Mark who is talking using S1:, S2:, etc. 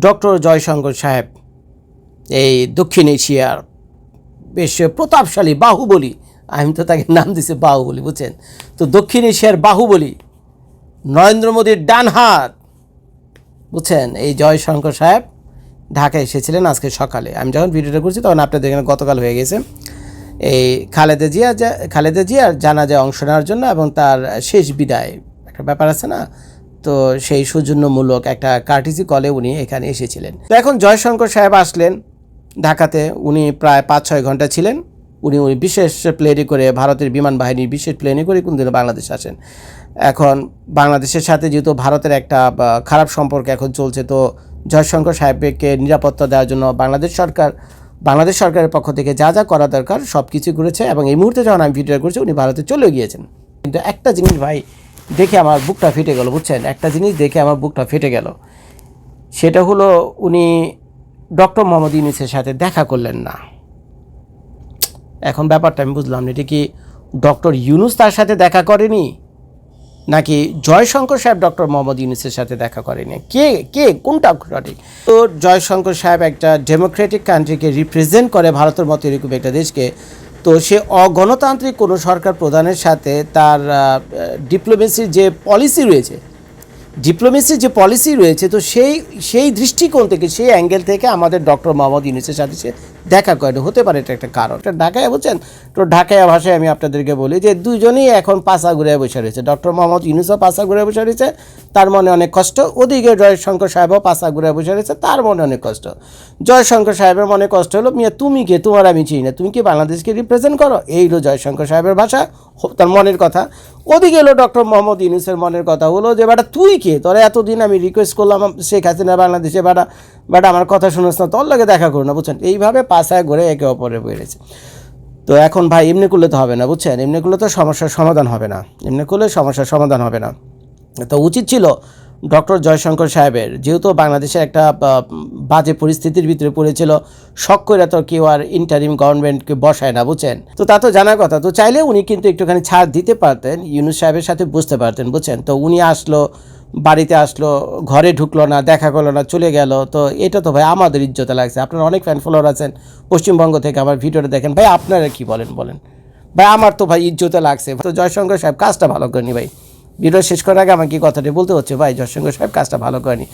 S1: Doctor Jaishankar সাহেব এই দক্ষিণ এশিয়ার বেশ প্রতাপশালী বাহুবলী, আমি তো তাকে নাম দিছি বাহুবলী, বুঝছেন? তো দক্ষিণ এশিয়ার বাহুবলী, নরেন্দ্র মোদীর ডান হাত, বুঝছেন? এই জয়শঙ্কর সাহেব ঢাকায় এসেছিলেন আজকে সকালে। আমি যখন ভিডিওটা করছি তখন আপনাদের এখানে গতকাল হয়ে গেছে এই খালেদা জিয়ার জানাজায় অংশ নেওয়ার জন্য এবং তার শেষ বিদায় একটা ব্যাপার আছে না, তো সেই সৌজন্যমূলক একটা কার্টিসি কলে উনি এখানে এসেছিলেন। তো এখন জয়শঙ্কর সাহেব আসলেন ঢাকাতে। উনি প্রায় 5-6 ঘন্টা ছিলেন। উনি বিশেষ প্লেনে করে, ভারতের বিমান বাহিনীর বিশেষ প্লেনে করে কোন দিনে বাংলাদেশ আসেন। এখন বাংলাদেশের সাথে যেহেতু ভারতের একটা খারাপ সম্পর্ক এখন চলছে, তো জয়শঙ্কর সাহেবকে নিরাপত্তা দেওয়ার জন্য বাংলাদেশ সরকারের পক্ষ থেকে যা যা করা দরকার সব কিছু করেছে। এবং এই মুহূর্তে যখন আমি ভিডিও করছি উনি ভারতে চলে গিয়েছেন। কিন্তু একটা জিনিস ভাই দেখে আমার বুকটা ফেটে গেল, বুঝছেন? একটা জিনিস দেখে আমার বুকটা ফেটে গেল, সেটা হলো উনি ডক্টর মোহাম্মদ ইউনূসের সাথে দেখা করলেন না। এখন ব্যাপারটা আমি বুঝলাম না, এটা কি ডক্টর ইউনূস তার সাথে দেখা করেনি, নাকি জয়শঙ্কর সাহেব ডক্টর মোহাম্মদ ইউনূসের সাথে দেখা করেনি? কে কোনটা সঠিক? তো জয়শঙ্কর সাহেব একটা ডেমোক্রেটিক কান্ট্রিকে রিপ্রেজেন্ট করে, ভারতের মতো এরকম একটা দেশকে। তো সে অগণতান্ত্রিক কোনো সরকার প্রধানের সাথে তার ডিপ্লোমেসির যে পলিসি রয়েছে, তো সেই দৃষ্টিকোণ থেকে, সেই অ্যাঙ্গেল থেকে আমাদের ডক্টর মোহাম্মদ ইউনূসের সাথে সে দেখা করে হতে পারে। এটা একটা কারণ। এটা ঢাকায়, বুঝছেন? তো ঢাকায় ভাষায় আমি আপনাদেরকে বলি যে দুজনেই এখন পাশা ঘুরে বসে রয়েছে। ডক্টর মোহাম্মদ ইউনূসও পাশা ঘুরে বসে রয়েছে, তার মনে অনেক কষ্ট। ওদিকে জয়শঙ্কর সাহেবও পাশা ঘুরে বসে রয়েছে, তার মনে অনেক কষ্ট। জয়শঙ্কর সাহেবের মনে কষ্ট হলো, মিয়া তুমি কে? তোমার আমি চিনি না, তুমি কি বাংলাদেশকে রিপ্রেজেন্ট করো? এই হলো জয়শঙ্কর সাহেবের ভাষা, তার মনের কথা। ওদিকে এলো ডক্টর মোহাম্মদ ইউনূসের মনের কথা হলো যে বেটা তুই কে? তোরা এতদিন আমি রিকোয়েস্ট করলাম শেখ হাসিনা বাংলাদেশে, বেটা আমার কথা শুনোস না, তোর লগে দেখা করো না, বুঝছেন? এইভাবে পাশায় ঘুরে একে অপরে বেড়েছে। তো এখন ভাই এমনি করলে তো হবে না, বুঝছেন? এমনি করলে তো সমস্যার সমাধান হবে না। তো উচিত ছিল ডক্টর জয়শঙ্কর সাহেবের, যেহেতু বাংলাদেশের একটা বাজে পরিস্থিতির ভিতরে পড়েছিল, শখ করে তো কেউ আর ইন্টারিম গভর্নমেন্টকে বসায় না, বুঝছেন? তো তা তো জানার কথা। তো চাইলে উনি কিন্তু একটুখানি ছাড় দিতে পারতেন, ইউনূস সাহেবের সাথে বুঝতে পারতেন, বুঝছেন? তো উনি বাড়িতে আসলো, ঘরে ঢুকলো না, দেখা করলো না, চলে গেল। তো এটা তো ভাই আমাদের ইজ্জতে লাগছে। আপনারা অনেক ফ্যান ফলোয়ার আছেন পশ্চিমবঙ্গ থেকে, আমার ভিডিওটা দেখেন ভাই, আপনারা কি বলেন ভাই? আমার তো ভাই ইজ্জতে লাগছে। তো জয়শঙ্কর সাহেব কাজটা ভালো করেনি ভাই। ভিডিও শেষ করার আগে আমাকে কথাটি বলতে হচ্ছে, ভাই জয়শঙ্কর সাহেব কাজটা ভালো করেনি।